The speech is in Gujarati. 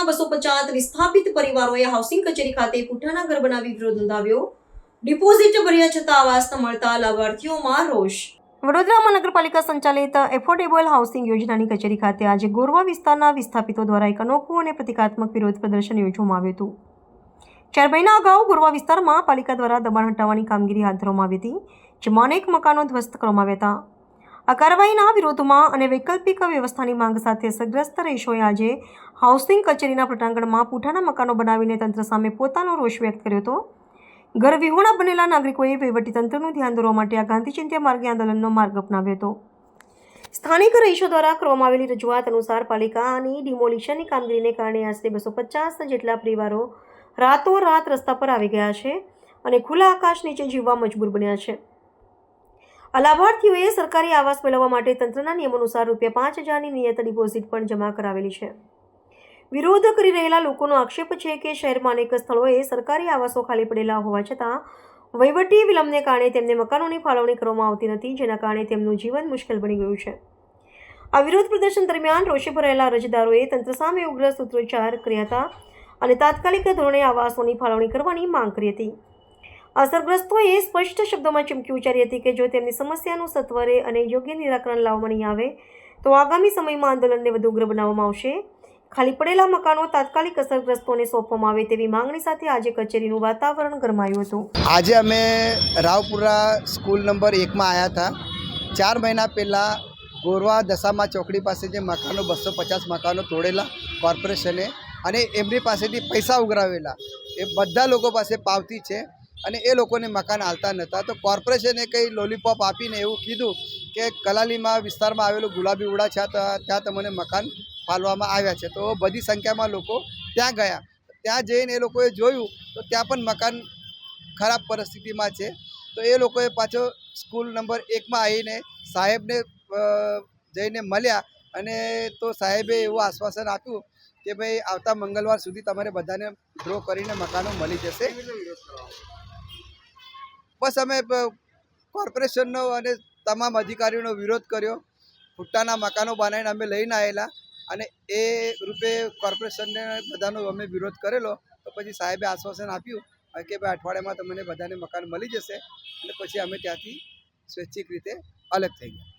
250 વિસ્થાપિત પરિવારોએ હાઉસિંગ કચેરી ખાતે પુઠ્ઠાના ઘર બનાવી વિરોધ નોંધાવ્યો। ડિપોઝિટ ભર્યા છતાં આવાસ ન મળતા લાભાર્થીઓમાં રોષ। વડોદરા મહાનગરપાલિકા સંચાલિત એફોર્ડેબલ હાઉસિંગ યોજનાની કચેરી ખાતે આજે ગોરવા વિસ્તારના વિસ્થાપિતો દ્વારા એક અનોખું અને પ્રતિકાત્મક વિરોધ પ્રદર્શન યોજવામાં આવ્યું હતું। 4 મહિના અગાઉ ગોરવા વિસ્તારમાં પાલિકા દ્વારા દબાણ હટાવવાની કામગીરી હાથ ધરવામાં આવી હતી, જેમાં અનેક મકાનો ધ્વસ્ત કરવામાં આવ્યા હતા। આ કાર્યવાહીના વિરોધમાં અને વૈકલ્પિક વ્યવસ્થાની માંગ સાથે અસરગ્રસ્ત રહીશોએ આજે હાઉસિંગ કચેરીના પટાંગણમાં પુઠ્ઠાના મકાનો બનાવીને તંત્ર સામે પોતાનો રોષ વ્યક્ત કર્યો હતો। ઘર વિહોણા બનેલા નાગરિકોએ વહીવટીતંત્રનું ધ્યાન દોરવા માટે આ ગાંધીચિંત્ય માર્ગે આંદોલનનો માર્ગ અપનાવ્યો હતો। સ્થાનિક રહીશો દ્વારા કરવામાં આવેલી રજૂઆત અનુસાર પાલિકાની ડિમોલિશનની કામગીરીને કારણે આશરે 250 જેટલા પરિવારો રાતોરાત રસ્તા પર આવી ગયા છે અને ખુલ્લા આકાશ નીચે જીવવા મજબૂર બન્યા છે। આ લાભાર્થીઓએ સરકારી આવાસ મેળવવા માટે તંત્રના નિયમ અનુસાર ₹5000ની નિયત ડિપોઝિટ પણ જમા કરાવેલી છે। વિરોધ કરી રહેલા લોકોનો આક્ષેપ છે કે શહેરમાં અનેક સ્થળોએ સરકારી આવાસો ખાલી પડેલા હોવા છતાં વહીવટી વિલંબને કારણે તેમને મકાનોની ફાળવણી કરવામાં આવતી નથી, જેના કારણે તેમનું જીવન મુશ્કેલ બની ગયું છે। આ વિરોધ પ્રદર્શન દરમિયાન રોષે ભરાયેલા અરજદારોએ તંત્ર સામે ઉગ્ર સૂત્રોચ્ચાર કર્યા હતા અને તાત્કાલિક ધોરણે આવાસોની ફાળવણી કરવાની માંગ કરી હતી। અસરગ્રસ્તોએ સ્પષ્ટ શબ્દોમાં ચીમકી ઉચ્ચારી હતી કે જો તેમની સમસ્યાનું સત્વરે અને યોગ્ય નિરાકરણ લાવવામાં નહીં આવે તો આગામી સમયમાં આંદોલનને વધુ ઉગ્ર બનાવવામાં આવશે। ખાલી પડેલા મકાનો તાત્કાલિક અસરગ્રસ્તોને સોંપવામાં આવે તેવી માંગણી સાથે આજે કચેરીનું વાતાવરણ ગરમાયું હતું। આજે અમે રાવપુરા સ્કૂલ નંબર 1માં આવ્યા હતા। 4 મહિના પહેલાં ગોરવા દશામા ચોકડી પાસે જે મકાનો 250 મકાનો તોડેલા કોર્પોરેશને અને એમની પાસેથી પૈસા ઉઘરાવેલા, એ બધા લોકો પાસે પાવતી છે અને એ લોકોને મકાન હાલતા નહોતા, તો કોર્પોરેશને કંઈ લોલીપોપ આપીને એવું કીધું કે કલાલીમાં વિસ્તારમાં આવેલું ગુલાબી ઉડા છે ત્યાં તમને મકાન ફાળવામાં આવ્યા છે। તો બધી સંખ્યામાં લોકો ત્યાં ગયા, ત્યાં જઈને એ લોકોએ જોયું તો ત્યાં પણ મકાન ખરાબ પરિસ્થિતિમાં છે। તો એ લોકોએ પાછો સ્કૂલ નંબર 1માં આવીને સાહેબને જઈને મળ્યા અને તો સાહેબે એવું આશ્વાસન આપ્યું કે ભાઈ આવતા મંગળવાર સુધી તમારે બધાને ડ્રો કરીને મકાનો મળી જશે। બસ અમે કોર્પોરેશનનો અને તમામ અધિકારીઓનો વિરોધ કર્યો, પુઠ્ઠાના મકાનો બનાવીને અમે લઈને આવેલા અને એ રૂપે કોર્પોરેશનને બધાનો અમે વિરોધ કરેલો। તો પછી સાહેબે આશ્વાસન આપ્યું કે ભાઈ અઠવાડિયામાં તમને બધાને મકાન મળી જશે અને પછી અમે ત્યાંથી સ્વૈચ્છિક રીતે અલગ થઈ ગયા।